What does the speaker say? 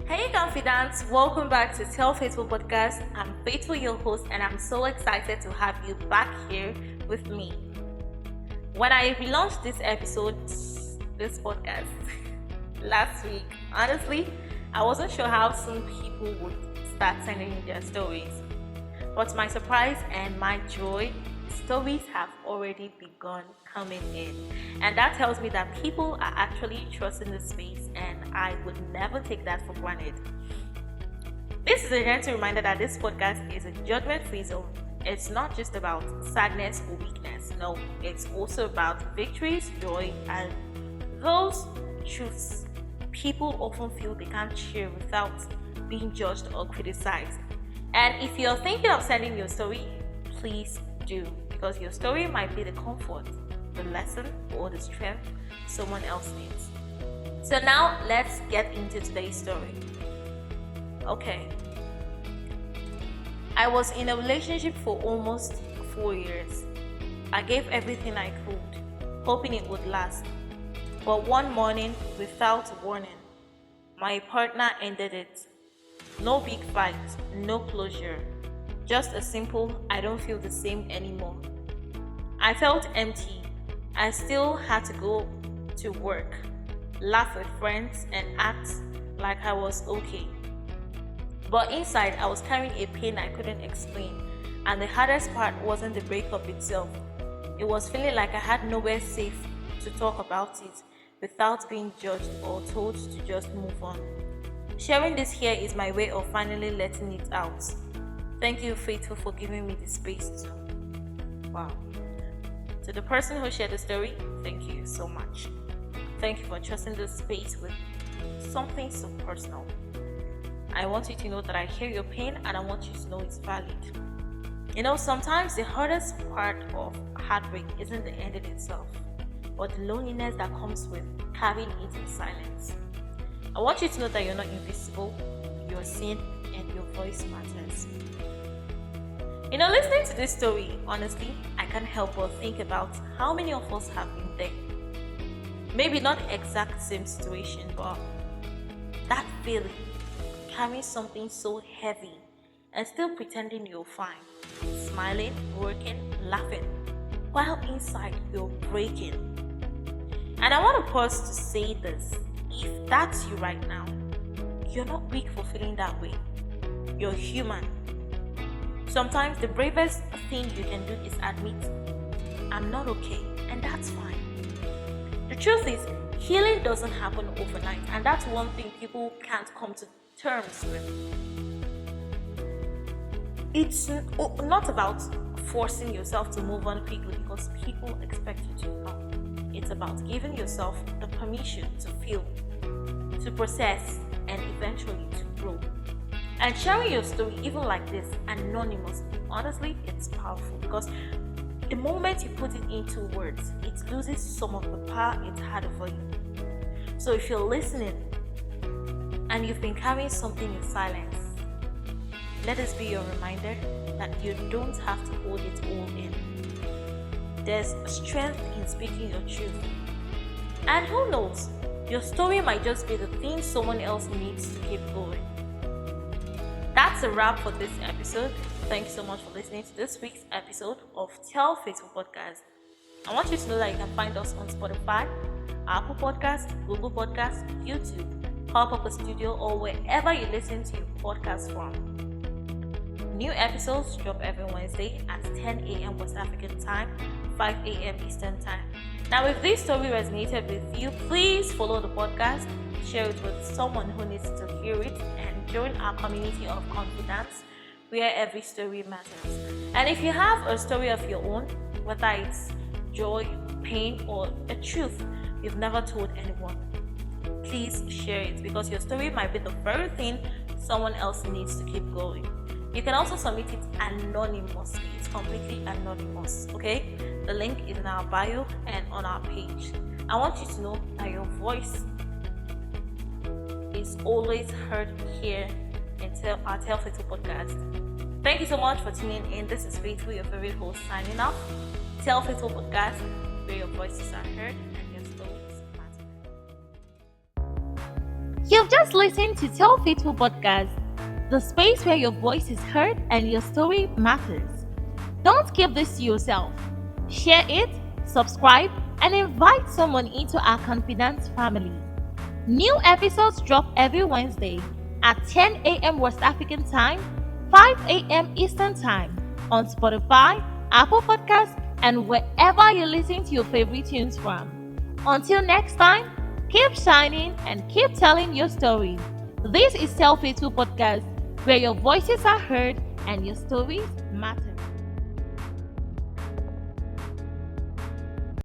Hey confidants, welcome back to Tell Faithful Podcast. I'm Faithful, your host, and I'm so excited to have you back here with me. When I relaunched this podcast last week, honestly, I wasn't sure how soon people would start sending me their stories. But to my surprise and my joy, stories have already begun coming in. And that tells me that people are actually trusting the space, and I would never take that for granted. This is a gentle reminder that this podcast is a judgment-free zone. It's not just about sadness or weakness. No, it's also about victories, joy, and those truths people often feel they can't share without being judged or criticized. And if you're thinking of sending your story, please do, because your story might be the comfort, the lesson, or the strength someone else needs. So now let's get into today's story. Okay. I was in a relationship for almost 4 years. I gave everything I could, hoping it would last. But one morning, without warning, my partner ended it. No big fight, no closure. Just a simple, I don't feel the same anymore. I felt empty. I still had to go to work, laugh with friends, and act like I was okay. But inside, I was carrying a pain I couldn't explain. And the hardest part wasn't the breakup itself. It was feeling like I had nowhere safe to talk about it without being judged or told to just move on. Sharing this here is my way of finally letting it out. Thank you, Faithful, for giving me the space to. Wow. To the person who shared the story, thank you so much. Thank you for trusting this space with something so personal. I want you to know that I hear your pain, and I want you to know it's valid. Sometimes the hardest part of heartbreak isn't the ending itself, but the loneliness that comes with carrying it in silence. I want you to know that you're not invisible, you're seen, and your voice matters. Listening to this story, honestly, I can't help but think about how many of us have been there. Maybe not exact same situation, but that feeling, carrying something so heavy and still pretending you're fine, smiling, working, laughing, while inside you're breaking. And I want to pause to say this. If that's you right now, you're not weak for feeling that way. You're human. Sometimes the bravest thing you can do is admit, I'm not okay, and that's fine. The truth is, healing doesn't happen overnight, and that's one thing people can't come to terms with. It's not about forcing yourself to move on quickly because people expect you to. No. It's about giving yourself the permission to feel, to process, and eventually to grow. And sharing your story, even like this, anonymously, honestly, it's powerful because the moment you put it into words, it loses some of the power it had over you. So if you're listening and you've been carrying something in silence, let this be your reminder that you don't have to hold it all in. There's strength in speaking your truth. And who knows, your story might just be the thing someone else needs to keep going. That's a wrap for this episode. Thank you so much for listening to this week's episode of Tell Faithful Podcast. I want you to know that you can find us on Spotify, Apple Podcasts, Google Podcasts, YouTube, Heartbreak Studio, or wherever you listen to your podcast from. New episodes drop every Wednesday at 10 a.m. West African time, 5 a.m. Eastern time. Now, if this story resonated with you, please follow the podcast, share it with someone who needs to hear it, and join our community of confidence where every story matters. And if you have a story of your own, whether it's joy, pain, or a truth you've never told anyone, please share it because your story might be the very thing someone else needs to keep going. You can also submit it anonymously. It's completely anonymous, okay? The link is in our bio and on our page. I want you to know that your voice is always heard here in our Tell Faithful podcast. Thank you so much for tuning in. This is Faithful, your favorite host, signing off. Tell Faithful podcast, where your voices are heard and your stories matter. You've just listened to Tell Faithful Podcast, the space where your voice is heard and your story matters. Don't keep this to yourself. Share it, subscribe, and invite someone into our confidence family. New episodes drop every Wednesday at 10 a.m. West African time, 5 a.m. Eastern time on Spotify, Apple Podcasts, and wherever you listen to your favorite tunes from. Until next time, keep shining and keep telling your story. This is Self Faithful Podcast, where your voices are heard and your stories matter.